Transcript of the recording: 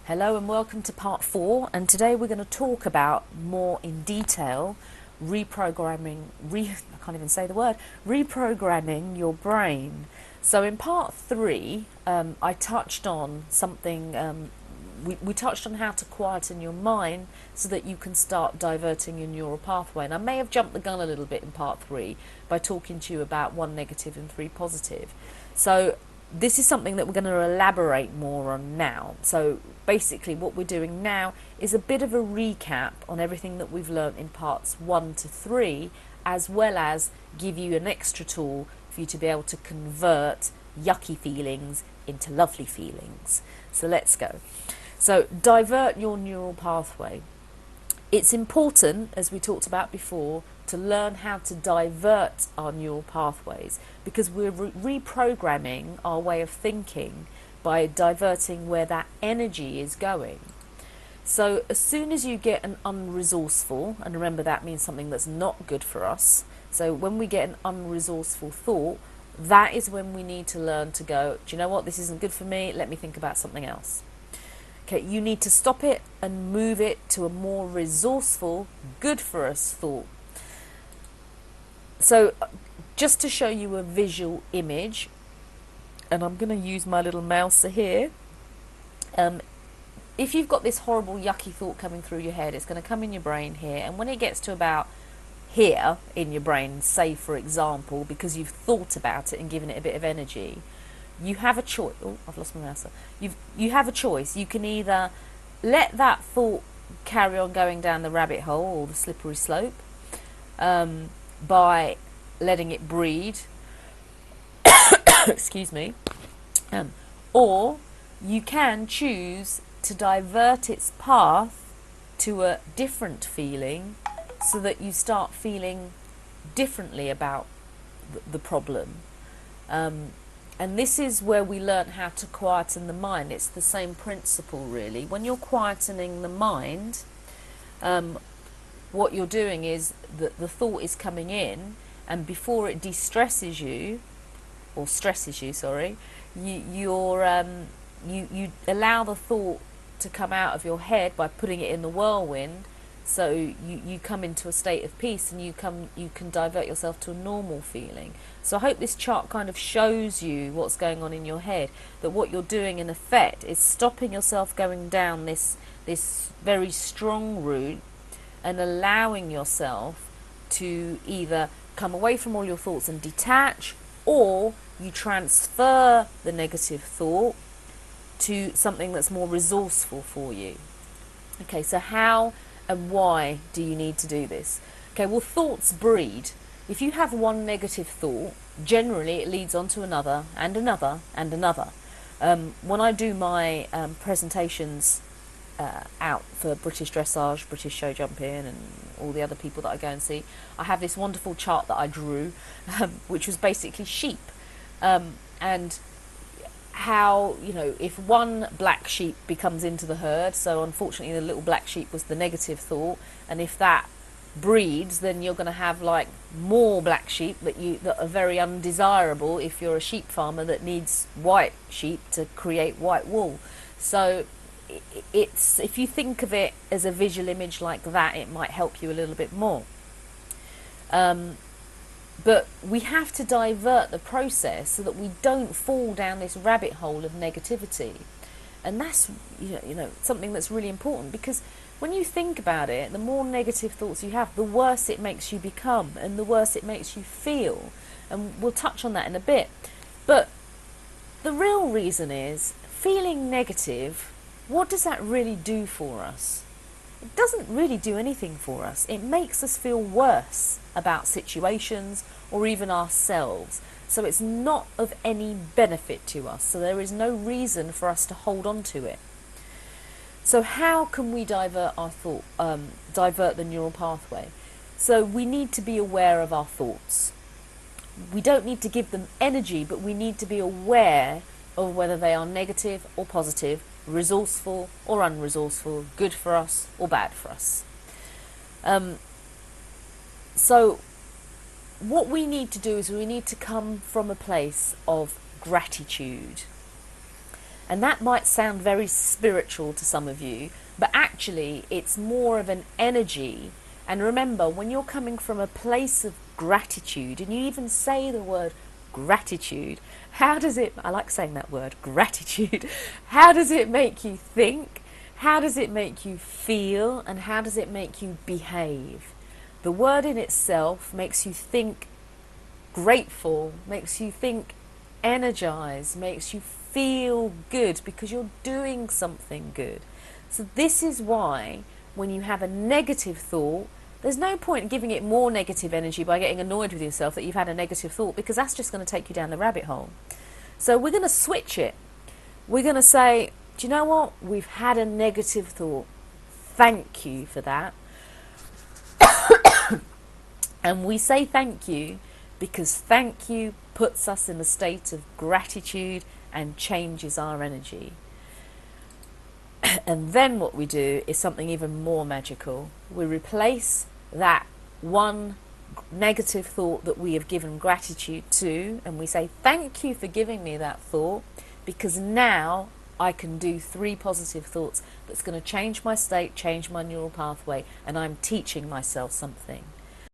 Hello and welcome to part 4, and today we're going to talk about more in detail reprogramming, I can't even say the word, reprogramming your brain. So in part 3, I touched on something, we touched on how to quieten your mind so that you can start diverting your neural pathway. And I may have jumped the gun a little bit in part 3 by talking to you about 1 negative and 3 positive. So this is something that we're going to elaborate more on now. So basically what we're doing now is a bit of a recap on everything that we've learned in parts 1 to 3, as well as give you an extra tool for you to be able to convert yucky feelings into lovely feelings. So let's go. So divert your neural pathway. It's important, as we talked about before, to learn how to divert our neural pathways, because we're reprogramming our way of thinking by diverting where that energy is going. So as soon as you get an unresourceful, and remember that means something that's not good for us, so when we get an unresourceful thought, that is when we need to learn to go, do you know what, this isn't good for me, let me think about something else. Okay, you need to stop it and move it to a more resourceful, good for us thought. So just to show you a visual image, and I'm going to use my little mouse here. If you've got this horrible yucky thought coming through your head, it's going to come in your brain here, and when it gets to about here in your brain, say for example, because you've thought about it and given it a bit of energy, you have a choice. Oh, I've lost my mouse. You have a choice. You can either let that thought carry on going down the rabbit hole or the slippery slope by letting it breed, excuse me, or you can choose to divert its path to a different feeling so that you start feeling differently about the problem. And this is where we learn how to quieten the mind. It's the same principle, really. When you're quietening the mind, what you're doing is that the thought is coming in, and before it de-stresses you, or stresses you, sorry, you allow the thought to come out of your head by putting it in the whirlwind. So you come into a state of peace, and you can divert yourself to a normal feeling. So I hope this chart kind of shows you what's going on in your head, that what you're doing in effect is stopping yourself going down this very strong route and allowing yourself to either come away from all your thoughts and detach, or you transfer the negative thought to something that's more resourceful for you. Okay, so how and why do you need to do this? Okay, well, thoughts breed. If you have one negative thought, generally it leads on to another and another and another. When I do my presentations out for British dressage, British show jumping, and all the other people that I go and see, I have this wonderful chart that I drew, which was basically sheep, and how, you know, if one black sheep becomes into the herd, so unfortunately the little black sheep was the negative thought, and if that breeds, then you're going to have like more black sheep that are very undesirable if you're a sheep farmer that needs white sheep to create white wool. So it's, if you think of it as a visual image like that, it might help you a little bit more. But we have to divert the process so that we don't fall down this rabbit hole of negativity. And that's, you know, something that's really important, because when you think about it, the more negative thoughts you have, the worse it makes you become and the worse it makes you feel. And we'll touch on that in a bit. But the real reason is, feeling negative, what does that really do for us? It doesn't really do anything for us. It makes us feel worse about situations or even ourselves. So it's not of any benefit to us. So there is no reason for us to hold on to it. So how can we divert our thought, divert the neural pathway? So we need to be aware of our thoughts. We don't need to give them energy, but we need to be aware of whether they are negative or positive, resourceful or unresourceful, good for us or bad for us. So what we need to do is we need to come from a place of gratitude. And that might sound very spiritual to some of you, but actually it's more of an energy. And remember, when you're coming from a place of gratitude, and you even say the word gratitude, how does it, I like saying that word, gratitude, how does it make you think? How does it make you feel? And how does it make you behave? The word in itself makes you think grateful, makes you think energized, makes you feel good because you're doing something good. So this is why when you have a negative thought, there's no point in giving it more negative energy by getting annoyed with yourself that you've had a negative thought, because that's just going to take you down the rabbit hole. So we're going to switch it. We're going to say, do you know what? We've had a negative thought. Thank you for that. And we say thank you because thank you puts us in a state of gratitude and changes our energy. And then what we do is something even more magical. We replace that one negative thought that we have given gratitude to, and we say thank you for giving me that thought, because now I can do 3 positive thoughts that's going to change my state, change my neural pathway, and I'm teaching myself something.